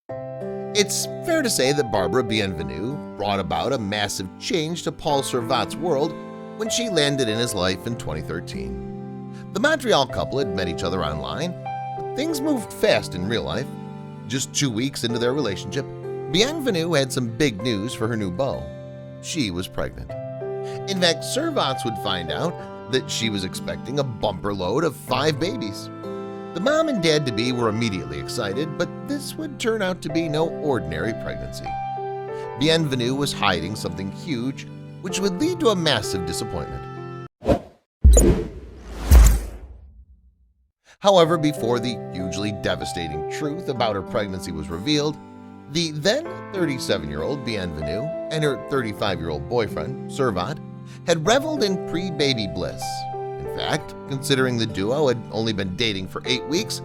It's fair to say that Barbara Bienvenue brought about a massive change to Paul Servat's world when she landed in his life in 2013. The Montreal couple had met each other online, but things moved fast in real life. Just 2 weeks into their relationship, Bienvenue had some big news for her new beau. She was pregnant. In fact, Servats would find out that she was expecting a bumper load of 5 babies. The mom and dad-to-be were immediately excited, but this would turn out to be no ordinary pregnancy. Bienvenue was hiding something huge, which would lead to a massive disappointment. However, before the hugely devastating truth about her pregnancy was revealed, the then 37-year-old Bienvenue and her 35-year-old boyfriend, Servat, had reveled in pre-baby bliss. In fact, considering the duo had only been dating for 8 weeks,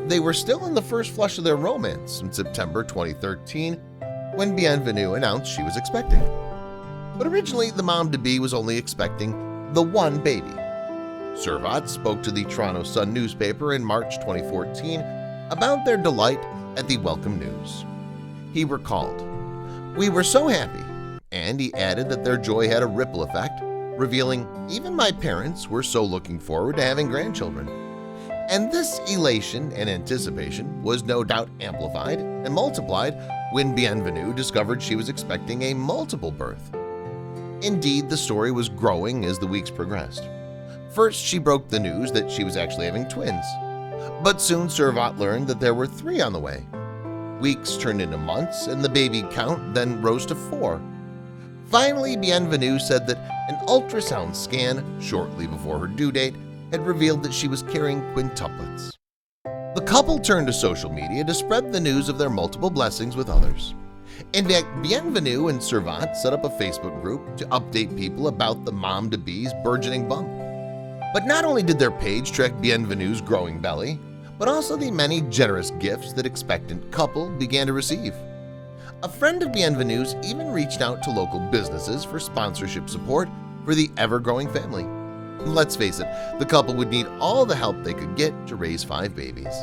they were still in the first flush of their romance in September 2013 when Bienvenue announced she was expecting. But originally, the mom-to-be was only expecting the one baby. Servat spoke to the Toronto Sun newspaper in March 2014 about their delight at the welcome news. He recalled, "We were so happy," and he added that their joy had a ripple effect, revealing, "Even my parents were so looking forward to having grandchildren." And this elation and anticipation was no doubt amplified and multiplied when Bienvenue discovered she was expecting a multiple birth. Indeed, the story was growing as the weeks progressed. First, she broke the news that she was actually having twins. But soon Servat learned that there were 3 on the way. Weeks turned into months, and the baby count then rose to 4. Finally, Bienvenue said that an ultrasound scan shortly before her due date had revealed that she was carrying quintuplets. The couple turned to social media to spread the news of their multiple blessings with others. In fact, Bienvenue and Servat set up a Facebook group to update people about the mom-to-be's burgeoning bump. But not only did their page track Bienvenue's growing belly, but also the many generous gifts that expectant couple began to receive. A friend of Bienvenue's even reached out to local businesses for sponsorship support for the ever-growing family. Let's face it, the couple would need all the help they could get to raise 5 babies.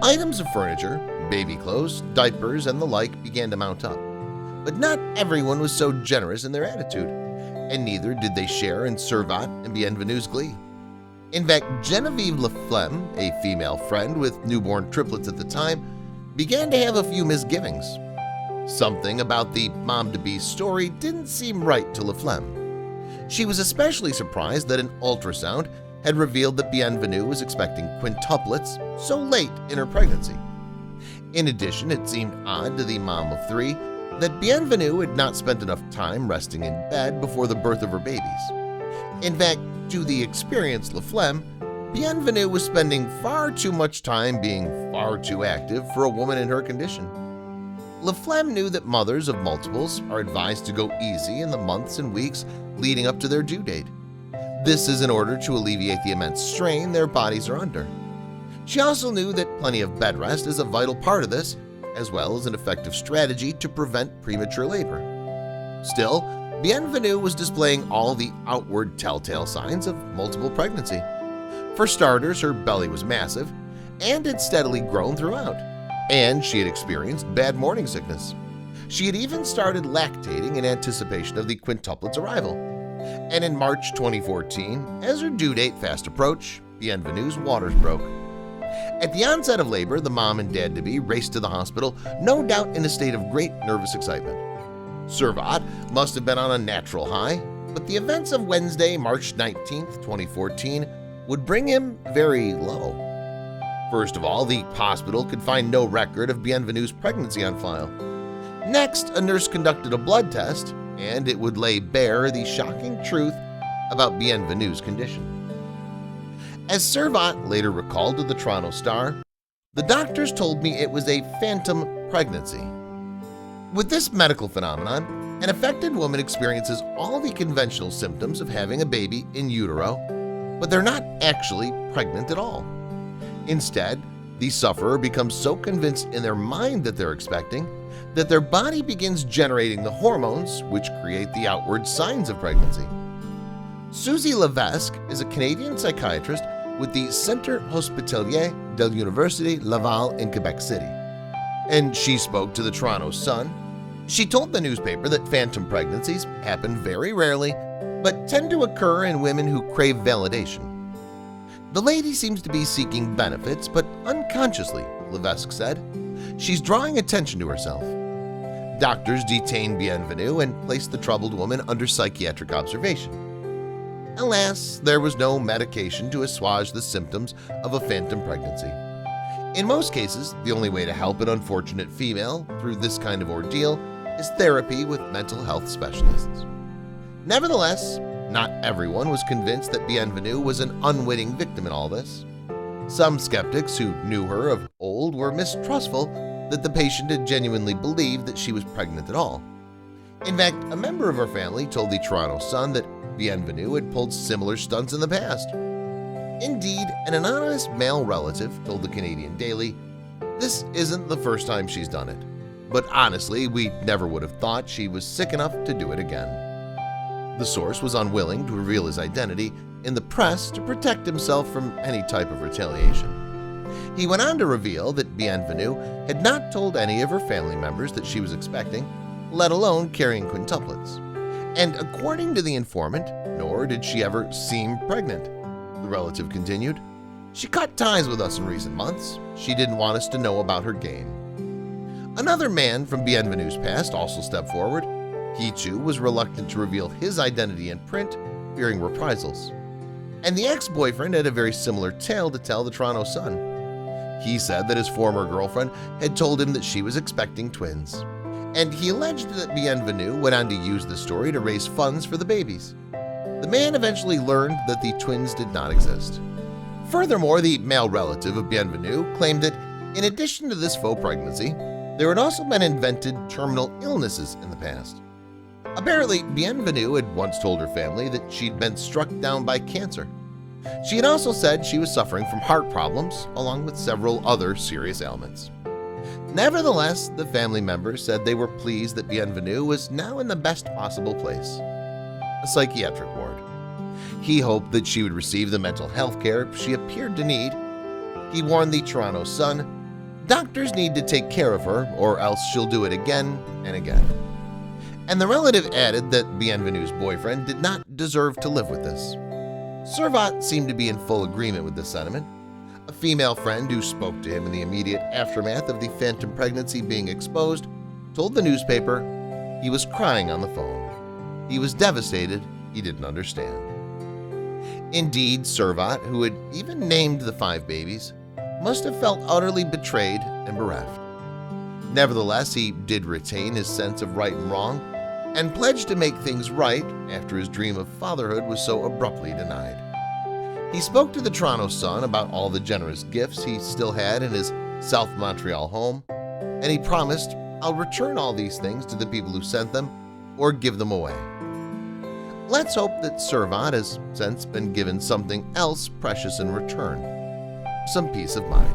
Items of furniture, baby clothes, diapers, and the like began to mount up. But not everyone was so generous in their attitude, and neither did they share in Servat and Bienvenue's glee. In fact, Genevieve Laflemme, a female friend with newborn triplets at the time, began to have a few misgivings. Something about the mom-to-be story didn't seem right to Laflemme. She was especially surprised that an ultrasound had revealed that Bienvenue was expecting quintuplets so late in her pregnancy. In addition, it seemed odd to the mom of 3 that Bienvenue had not spent enough time resting in bed before the birth of her babies. In fact, to the experienced Laflemme, Bienvenue was spending far too much time being far too active for a woman in her condition. Laflemme knew that mothers of multiples are advised to go easy in the months and weeks leading up to their due date. This is in order to alleviate the immense strain their bodies are under. She also knew that plenty of bed rest is a vital part of this, as well as an effective strategy to prevent premature labor. Still, Bienvenue was displaying all the outward telltale signs of multiple pregnancy. For starters, her belly was massive and had steadily grown throughout, and she had experienced bad morning sickness. She had even started lactating in anticipation of the quintuplets' arrival. And in March 2014, as her due date fast approached, Bienvenue's waters broke. At the onset of labor, the mom and dad-to-be raced to the hospital, no doubt in a state of great nervous excitement. Servat must have been on a natural high, but the events of Wednesday, March 19, 2014, would bring him very low. First of all, the hospital could find no record of Bienvenue's pregnancy on file. Next, a nurse conducted a blood test, and it would lay bare the shocking truth about Bienvenue's condition. As Servat later recalled to the Toronto Star, "The doctors told me it was a phantom pregnancy." With this medical phenomenon, an affected woman experiences all the conventional symptoms of having a baby in utero, but they're not actually pregnant at all. Instead, the sufferer becomes so convinced in their mind that they're expecting that their body begins generating the hormones which create the outward signs of pregnancy. Suzy Levesque is a Canadian psychiatrist with the Centre Hospitalier de l'Université Laval in Quebec City. and she spoke to the Toronto Sun. She told the newspaper that phantom pregnancies happen very rarely, but tend to occur in women who crave validation. The lady seems to be seeking benefits, but unconsciously, Levesque said. She's drawing attention to herself. Doctors detained Bienvenue and placed the troubled woman under psychiatric observation. Alas, there was no medication to assuage the symptoms of a phantom pregnancy. In most cases, the only way to help an unfortunate female through this kind of ordeal is therapy with mental health specialists. Nevertheless, not everyone was convinced that Bienvenue was an unwitting victim in all this. Some skeptics who knew her of old were mistrustful that the patient had genuinely believed that she was pregnant at all. In fact, a member of her family told the Toronto Sun that Bienvenue had pulled similar stunts in the past. Indeed, an anonymous male relative told the Canadian Daily, "This isn't the first time she's done it, but honestly, we never would have thought she was sick enough to do it again." The source was unwilling to reveal his identity in the press to protect himself from any type of retaliation. He went on to reveal that Bienvenue had not told any of her family members that she was expecting, let alone carrying quintuplets. And according to the informant, nor did she ever seem pregnant. The relative continued, "She cut ties with us in recent months. She didn't want us to know about her game." Another man from Bienvenue's past also stepped forward. He too was reluctant to reveal his identity in print, fearing reprisals. And the ex-boyfriend had a very similar tale to tell the Toronto Sun. He said that his former girlfriend had told him that she was expecting twins, and he alleged that Bienvenue went on to use the story to raise funds for the babies. The man eventually learned that the twins did not exist. Furthermore, the male relative of Bienvenue claimed that in addition to this faux pregnancy, there had also been invented terminal illnesses in the past. Apparently, Bienvenue had once told her family that she'd been struck down by cancer. She had also said she was suffering from heart problems, along with several other serious ailments. Nevertheless, the family members said they were pleased that Bienvenue was now in the best possible place, a psychiatric ward. He hoped that she would receive the mental health care she appeared to need. He warned the Toronto Sun, "Doctors need to take care of her, or else she'll do it again and again." And the relative added that Bienvenue's boyfriend did not deserve to live with this. Servat seemed to be in full agreement with this sentiment. A female friend who spoke to him in the immediate aftermath of the phantom pregnancy being exposed told the newspaper he was crying on the phone. He was devastated, he didn't understand. Indeed, Servat, who had even named the 5 babies, must have felt utterly betrayed and bereft. Nevertheless, he did retain his sense of right and wrong and pledged to make things right after his dream of fatherhood was so abruptly denied. He spoke to the Toronto Sun about all the generous gifts he still had in his South Montreal home, and he promised, "I'll return all these things to the people who sent them or give them away." Let's hope that Servat has since been given something else precious in return, some peace of mind.